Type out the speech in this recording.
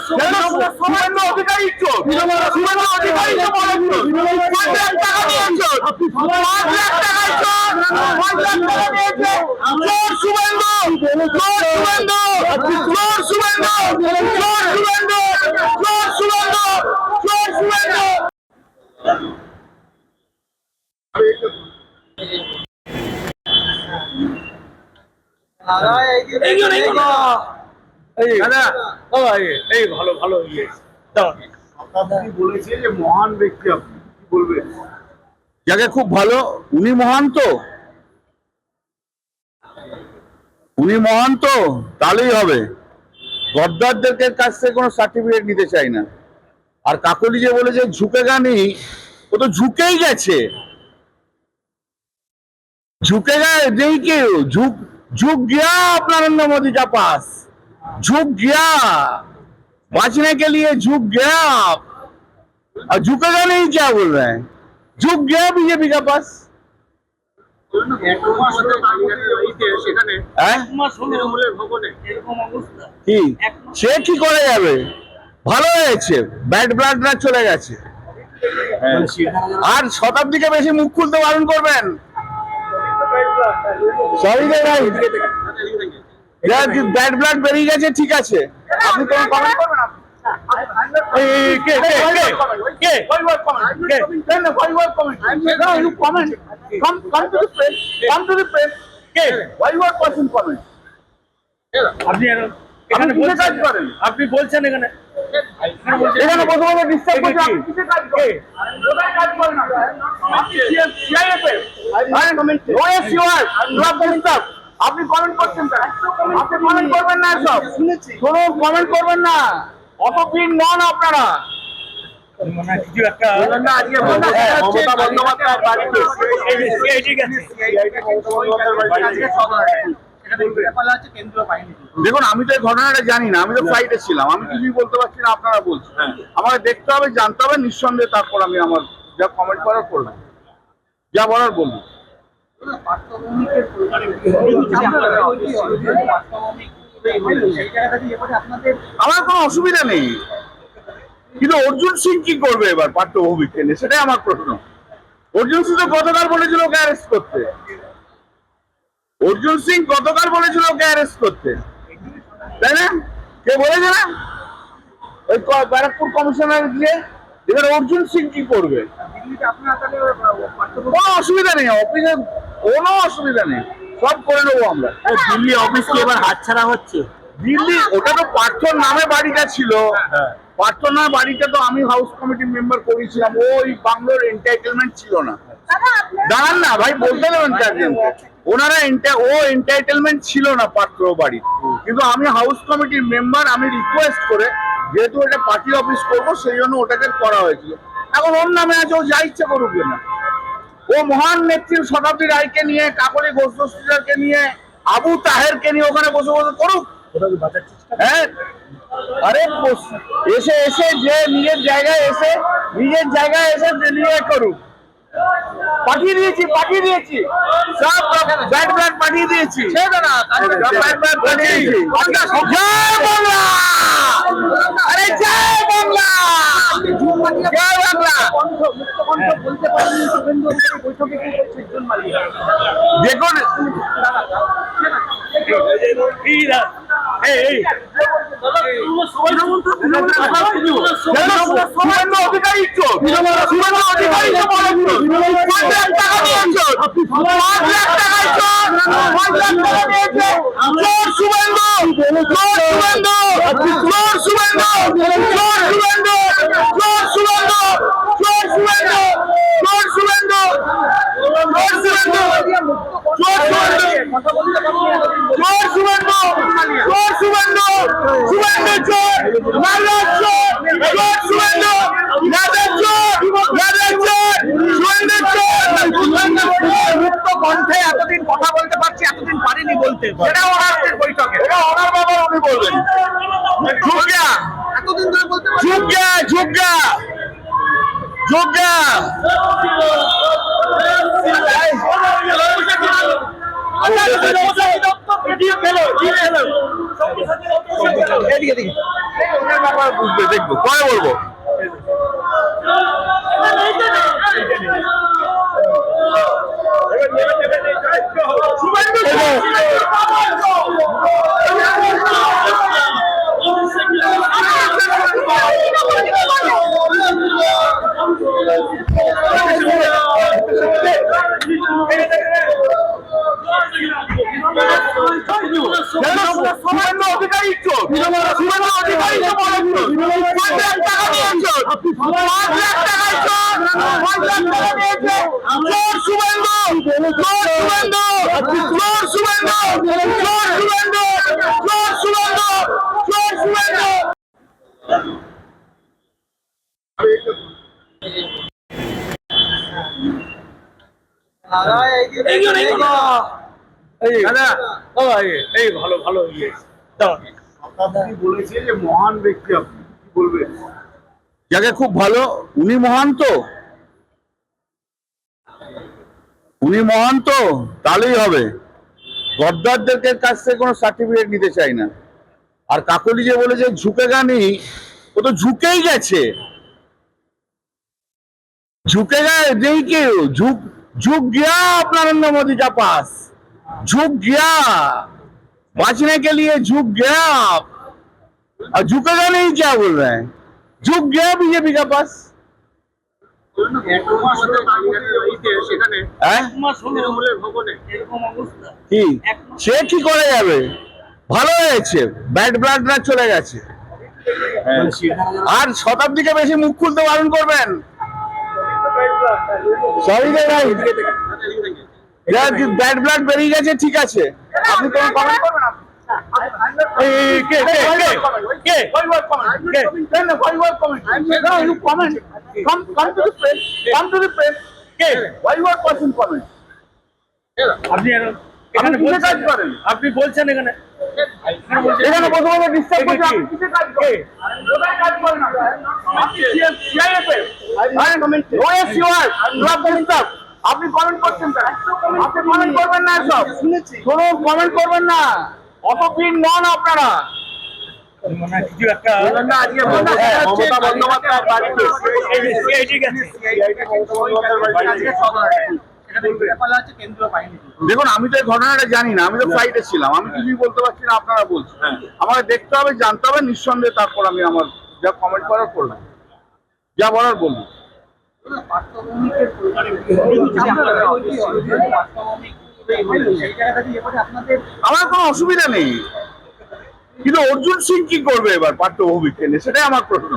শুভেন্দু অধিকারী চোর, শুভেন্দু অধিকারী তো বড় চোর। 5 লাখ টাকা নিয়ে চোর, 5 লাখ টাকায় চোর, 5 লাখ টাকা নিয়েছে চোর শুভেন্দু, চোর শুভেন্দু, চোর শুভেন্দু, চোর শুভেন্দু, চোর শুভেন্দু, চোর শুভেন্দু। বলেছে যে মহান ব্যক্তি, আপনি কি বলবেন? যাকে খুব ভালো, উনি মহান তো, উনি মহান তো তাহলেই হবে। গদ্দারদের কাছ থেকে কোনো সার্টিফিকেট নিতে চাই না। আর কাকলি যে বলেছে ঝুঁকেগা নেই, ও তো ঝুঁকেই গেছে। झुकेगा नहीं क्यों, झुक गया अपना नरेंद्र मोदी का पास, झुक गया बचने के लिए, झुक गया। और झुकेगा नहीं क्या बोल रहे हैं, झुक गया बीजेपी का पास। সে কি করে যাবে, ভালো হয়েছে, ব্যাড ব্লাডরা চলে গেছে। আর শতাব্দীকে বেশি মুখ খুলতে বারণ করবেন। সরি রে ভাই, ব্যাড ব্লাড বেরিয়ে গেছে, ঠিক আছে। আপনি কোনো কমেন্ট করবেন? আপনি বলছেন এখানে বসে বসে ডিস্টার্ব করছেন, আপনি কিসে কাজ করেন? কোথায় কাজ করেন আপনি? আপনি কমেন্ট করছেন কেন? আপনি কমেন্ট করবেন না, সব শুনেছি, কোনো কমেন্ট করবেন না, অত ভিড় নন আপনারা। কিছু একটা দেখুন, আমি তো এই ঘটনাটা জানি না, আমি তো ফ্লাইটে ছিলাম, আমি কিছুই বলতে পারছি না। আপনারা বলছেন, আমাকে দেখতে হবে, জানতে হবে, নিঃসন্দেহে তারপর আমি আমার যা কমেন্ট করার করলাম, যা বলার বলবো। আমার কোনো অসুবিধা নেই, কিন্তু অর্জুন সিং কি করবে এবার পাঠ্যভূমিকে নিয়ে, সেটাই আমার প্রশ্ন। অর্জুন সিং তো গতকাল বলেছিল ওকে অ্যারেস্ট করতে, অর্জুন সিং গতকাল বলেছিল ওকে অ্যারেস্ট করতে, তাই না? কে বলেছে না? ওই ব্যারাকপুর কমিশনার গিয়ে। এবার অর্জুন সিং কি করবে? কোনো অসুবিধা নেই, অফিসে কোনো অসুবিধা নেই, সব করে নেবো আমরা। দিল্লি অফিস কি এবার হাতছাড়া হচ্ছে? দিল্লি, ওটা তো পার্থর নামে বাড়িটা ছিল, পার্থর নামে বাড়িটা তো আমি হাউস কমিটির মেম্বার করেছিলাম, ওই বাংলোর এন্টাইটেলমেন্ট ছিল না। দাঁড়ান না ভাই, বলতে দেবেন চারজন, ওনারা ও এন্টাইটেলমেন্ট ছিল না পার্থ বাড়ি, কিন্তু আমি হাউস কমিটির মেম্বার, আমি রিকোয়েস্ট করে, যেহেতু এটা পার্টি অফিস করবো, সেই জন্য ওটাকে করা হয়েছিল। এখন ওর নামে আছে, ও যা ইচ্ছে করুক না। ও মহান নেত্রী শতাব্দী রায়কে নিয়ে, কাকলি ঘোষকে নিয়ে, আবু তাহেরকে নিয়ে ওখানে বসে বসে করুক। হ্যাঁ, আরে এসে এসে যে নিজের জায়গায় এসে নিয়ে করুক। পাঠিয়ে দিয়েছি সব ব্যাড ব্লাড পাঠিয়ে দিয়েছি। জয় বাংলা, আরে জয় বাংলা, জয় বাংলা। দেখুন, শুভেন্দু অধিকারী চোর, শুভেন্দু অধিকারী তো বড় চোর। 5 লাখ টাকা নিয়ে চোর, 5 লাখ টাকায় চোর, 5 লাখ টাকা নিয়েছে চোর শুভেন্দু, চোর শুভেন্দু, চোর শুভেন্দু, চোর শুভেন্দু, চোর শুভেন্দু, চোর শুভেন্দু, চোর শুভেন্দু, চোর শুভেন্দু, চোর শুভেন্দু, চোর শুভেন্দু, চোর শুভেন্দু, শুভেন্দু চোর, নাগরাজ চোর, চোর শুভেন্দু, নাগরাজ চোর, নাগরাজ চোর, শুভেন্দু চোর। মুক্ত কণ্ঠে এতদিন কথা বলতে পারছি, এতদিন পারিনি বলতে। সেটা ওনার বৈঠকে, এটা ওনার ব্যাপার, উনি বলবেন। ঝুঁক গয়া, এতদিন ধরে বলতে পারছি, ঝুঁক গয়া, ঝুঁক গয়া, ঝুঁক গয়া। এদিকে এবার বুঝবে, দেখবো পরে বলবো। শুভেন্দু অধিকারী চোর, শুভেন্দু অধিকারী তো বলেছিল 5 লাখ টাকা নিয়েছো, 5 লাখ টাকায় চোর, 5 লাখ টাকা নিয়েছে চোর শুভেন্দু, চোর শুভেন্দু, চোর শুভেন্দু, চোর শুভেন্দু, চোর শুভেন্দু, চোর শুভেন্দু। দাদা এই ভালো ভালো ইয়ে দাও। বলেছে যে মহান ব্যক্তি, আপনি কি বলবেন? যাকে খুব ভালো, উনি মহান তো, উনি মহান তো তাহলেই হবে। গদ্দারদেরকে কাছ থেকে কোনো সার্টিফিকেট নিতে চাই না। আর কাকলি যে বলেছে ঝুঁকেগা নেই, ও তো ঝুঁকেই গেছে। झुकेगा नहीं क्यों, झुक गया अपना नरेंद्र मोदी का पास, झुक गया, बचने के लिए झुक गया। और झुकेगा नहीं क्या बोल रहे हैं, झुक गया बीजेपी का पास। কি সে কি করে যাবে, ভালো হয়েছে, ব্যাড ব্লাড না চলে গেছে। আর শতাব্দীকে বেশি মুখ খুলতে বারণ করবেন। সরি রে ভাই, ব্যাড ব্লাড বেরিয়ে গেছে, ঠিক আছে, আপনি কোনো কমেন্ট করবেন না। আপনি বলছেন এখানে এখানে বসে বসে ডিস্টার্ব করছে, আপনি কিসে কাজ করেন? কোথায় কাজ করেন আপনি? সিআইএফ এর ওএস ইউআর ব্লক ডিস্টার্ব, আপনি কমেন্ট করছেন কেন? আপনি কমেন্ট করবেন না, সব শুনেছি, কোনো কমেন্ট করবেন না, অত ভিড় নন আপনারা। কিছু একটা মমতা বন্দ্যোপাধ্যায়ের বাড়িতে দেখুন, আমি তো এই ঘটনাটা জানি না, আমি তো ফ্লাইটে ছিলাম, আমি কিছুই বলতে পারছি না, আপনারা বলছেন। আমাকে দেখতে হবে, জানতে হবে, নিঃসন্দেহে তারপর আমি আমার যা কমেন্ট করার করলাম, যা বলার বলবো। আমার কোনো অসুবিধা নেই, কিন্তু অর্জুন সিং কি করবে এবার পাঠ্যভূমিকে নিয়ে, সেটাই আমার প্রশ্ন।